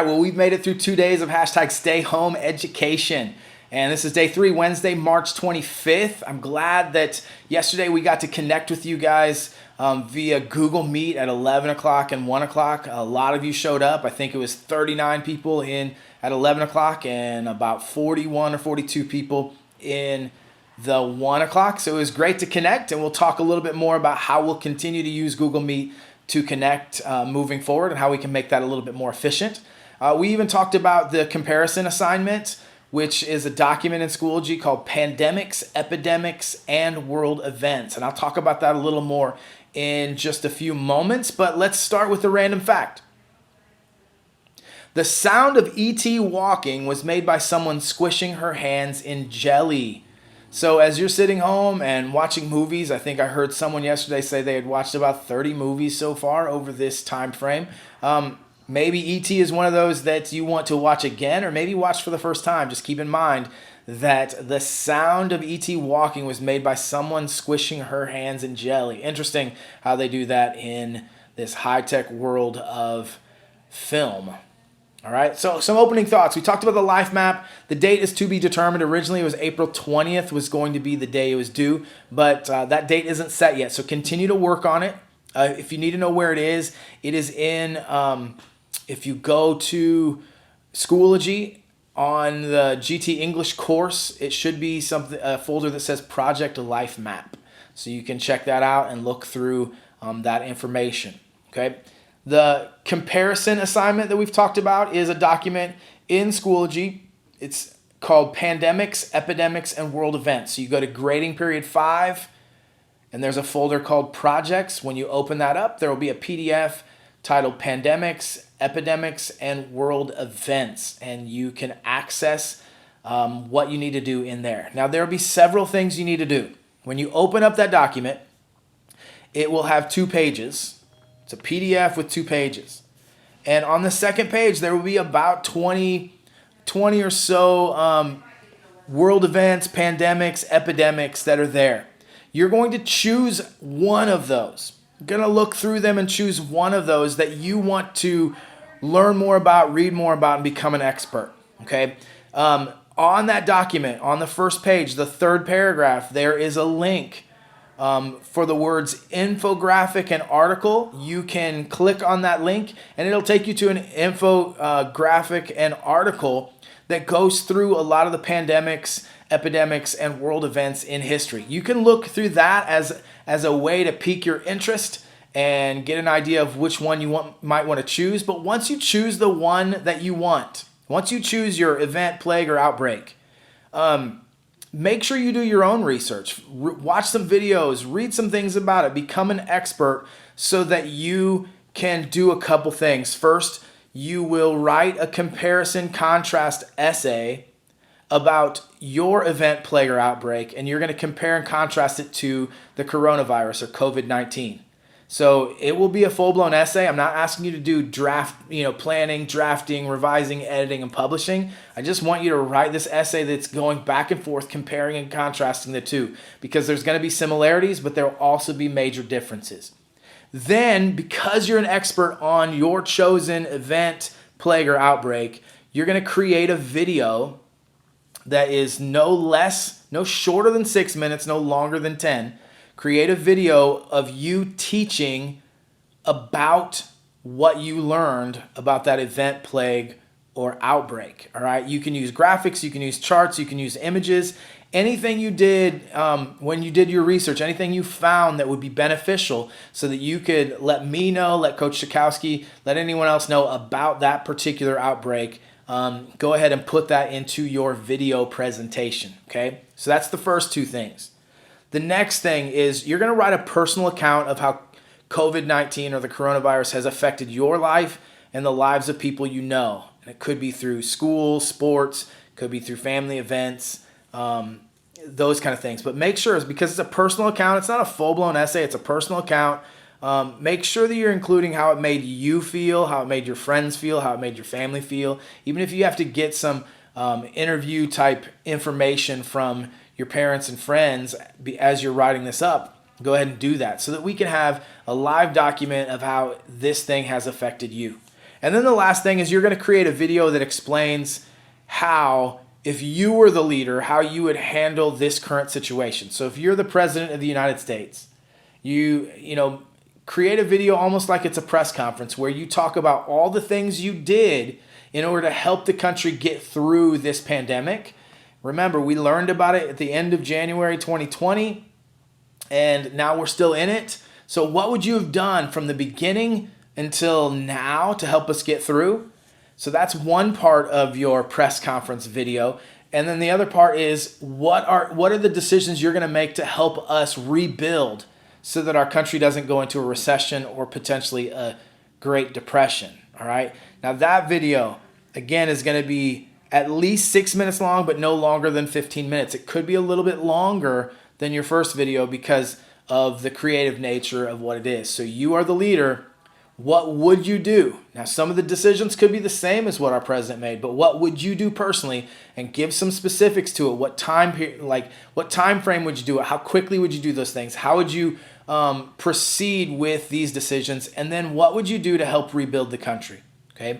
right, well, we've made it through 2 days of hashtag Stay Home Education. And this is day 3, Wednesday, March 25th. I'm glad that yesterday we got to connect with you guys via Google Meet at 11 o'clock and 1 o'clock. A lot of you showed up. I think it was 39 people in at 11 o'clock and about 41 or 42 people in the 1 o'clock. So it was great to connect, and we'll talk a little bit more about how we'll continue to use Google Meet to connect moving forward and how we can make that a little bit more efficient. We even talked about the comparison assignment, which is a document in Schoology called Pandemics, Epidemics, and World Events. And I'll talk about that a little more in just a few moments, but let's start with a random fact. The sound of E.T. walking was made by someone squishing her hands in jelly. So as you're sitting home and watching movies, I think I heard someone yesterday say they had watched about 30 movies so far over this time frame. Maybe E.T. is one of those that you want to watch again, or maybe watch for the first time. Just keep in mind that the sound of E.T. walking was made by someone squishing her hands in jelly. Interesting how they do that in this high-tech world of film. All right, so some opening thoughts. We talked about the life map. The date is to be determined. Originally, it was April 20th was going to be the day it was due, but that date isn't set yet. So continue to work on it. If you need to know where it is in, if you go to Schoology on the GT English course, it should be a folder that says Project Life Map. So you can check that out and look through that information, okay? The comparison assignment that we've talked about is a document in Schoology. It's called Pandemics, Epidemics, and World Events. So you go to grading period 5, and there's a folder called Projects. When you open that up, there will be a PDF titled Pandemics, Epidemics, and World Events, and you can access what you need to do in there. Now, there will be several things you need to do. When you open up that document, it will have 2 pages. It's a PDF with 2 pages. And on the second page, there will be about 20 or so world events, pandemics, epidemics that are there. You're going to choose one of those. You're going to look through them and choose one of those that you want to learn more about, read more about, and become an expert. Okay? On that document, on the first page, the 3rd paragraph, there is a link for the words infographic and article. You can click on that link and it'll take you to an infographic and article that goes through a lot of the pandemics, epidemics, and world events in history. You can look through that as a way to pique your interest and get an idea of which one you might want to choose. But once you choose the one that you want, once you choose your event, plague, or outbreak, make sure you do your own research. Watch some videos, read some things about it, become an expert so that you can do a couple things. First, you will write a comparison contrast essay about your event, plague, or outbreak, and you're going to compare and contrast it to the coronavirus or COVID-19. So it will be a full-blown essay. I'm not asking you to do planning, drafting, revising, editing, and publishing. I just want you to write this essay that's going back and forth, comparing and contrasting the two, because there's going to be similarities, but there will also be major differences. Then, because you're an expert on your chosen event, plague, or outbreak, you're going to create a video that is no shorter than 6 minutes, no longer than 10. Create a video of you teaching about what you learned about that event, plague, or outbreak. All right. You can use graphics, you can use charts, you can use images, anything you did when you did your research, anything you found that would be beneficial so that you could let me know, let Coach Sikowski, let anyone else know about that particular outbreak. Go ahead and put that into your video presentation. Okay. So that's the first 2 things. The next thing is you're going to write a personal account of how COVID-19 or the coronavirus has affected your life and the lives of people you know. And it could be through school, sports, could be through family events, those kind of things. But make sure, because it's a personal account, it's not a full-blown essay, it's a personal account. Make sure that you're including how it made you feel, how it made your friends feel, how it made your family feel. Even if you have to get some interview type information from your parents and friends as you're writing this up, go ahead and do that so that we can have a live document of how this thing has affected you. And then the last thing is you're going to create a video that explains how, if you were the leader, how you would handle this current situation. So if you're the president of the United States, you know, create a video almost like it's a press conference where you talk about all the things you did in order to help the country get through this pandemic. Remember, we learned about it at the end of January 2020, and now we're still in it. So what would you have done from the beginning until now to help us get through? So that's one part of your press conference video. And then the other part is what are the decisions you're going to make to help us rebuild so that our country doesn't go into a recession or potentially a Great Depression. All right. Now that video, again, is going to be at least 6 minutes long, but no longer than 15 minutes. It could be a little bit longer than your first video because of the creative nature of what it is. So you are the leader. What would you do? Now, some of the decisions could be the same as what our president made, but what would you do personally? And give some specifics to it. What time period, like what time frame would you do it? How quickly would you do those things? How would you proceed with these decisions? And then what would you do to help rebuild the country? Okay.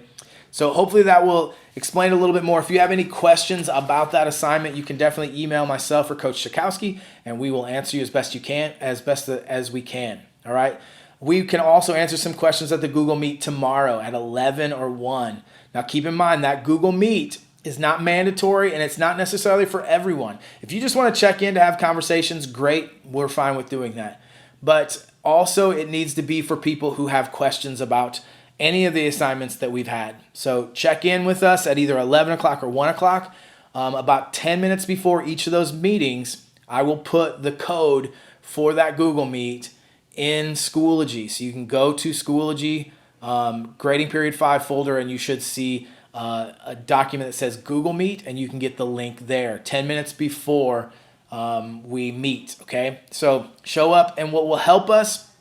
So hopefully that will explain a little bit more. If you have any questions about that assignment, you can definitely email myself or Coach Chakowski, and we will answer you as best as we can. All right. We can also answer some questions at the Google Meet tomorrow at 11 or 1. Now keep in mind that Google Meet is not mandatory and it's not necessarily for everyone. If you just want to check in to have conversations, great, we're fine with doing that. But also it needs to be for people who have questions about any of the assignments that we've had. So check in with us at either 11 o'clock or 1 o'clock. About 10 minutes before each of those meetings, I will put the code for that Google Meet in Schoology. So you can go to Schoology, grading period 5 folder, and you should see a document that says Google Meet, and you can get the link there 10 minutes before we meet. Okay, so show up, and what will help us,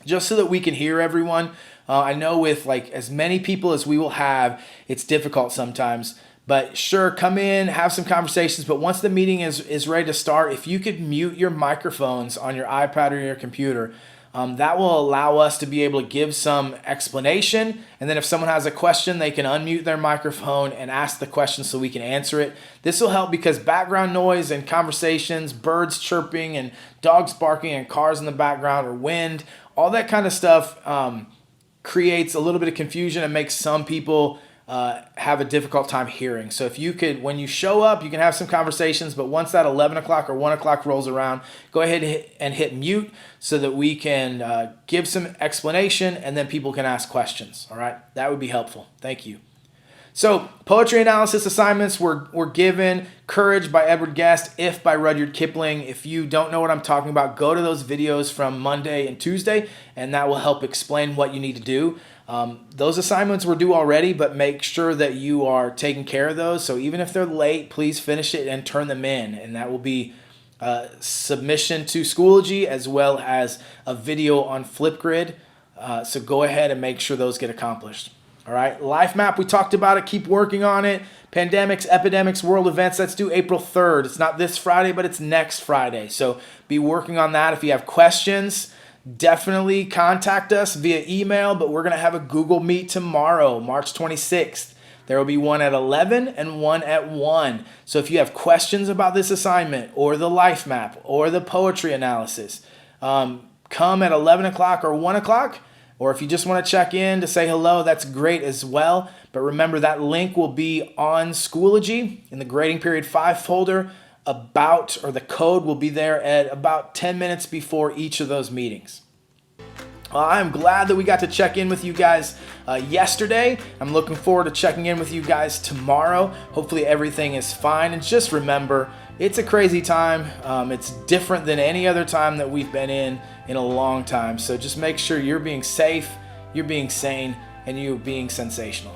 just so that we can hear everyone. I know with like as many people as we will have, it's difficult sometimes. But sure, come in, have some conversations. But once the meeting is ready to start, if you could mute your microphones on your iPad or your computer, that will allow us to be able to give some explanation. And then if someone has a question, they can unmute their microphone and ask the question so we can answer it. This will help because background noise and conversations, birds chirping and dogs barking and cars in the background or wind, all that kind of stuff creates a little bit of confusion and makes some people have a difficult time hearing. So if you could, when you show up, you can have some conversations, but once that 11 o'clock or 1 o'clock rolls around, go ahead and hit mute so that we can give some explanation and then people can ask questions. All right, that would be helpful. Thank you. So poetry analysis assignments were given. Courage by Edward Guest, If by Rudyard Kipling. If you don't know what I'm talking about, go to those videos from Monday and Tuesday, and that will help explain what you need to do. Those assignments were due already, but make sure that you are taking care of those. So even if they're late, please finish it and turn them in, and that will be submission to Schoology as well as a video on Flipgrid. So go ahead and make sure those get accomplished. All right, Life Map, we talked about it. Keep working on it. Pandemics, epidemics, world events, that's due April 3rd. It's not this Friday, but it's next Friday. So be working on that. If you have questions, definitely contact us via email, but we're going to have a Google Meet tomorrow, March 26th. There will be one at 11 and one at 1. So if you have questions about this assignment or the Life Map or the poetry analysis, come at 11 o'clock or 1 o'clock. Or if you just want to check in to say hello, that's great as well. But remember, that link will be on Schoology in the grading period 5 folder. The code will be there at about 10 minutes before each of those meetings. I'm glad that we got to check in with you guys yesterday. I'm looking forward to checking in with you guys tomorrow. Hopefully everything is fine. And just remember, it's a crazy time. It's different than any other time that we've been in a long time. So just make sure you're being safe, you're being sane, and you're being sensational.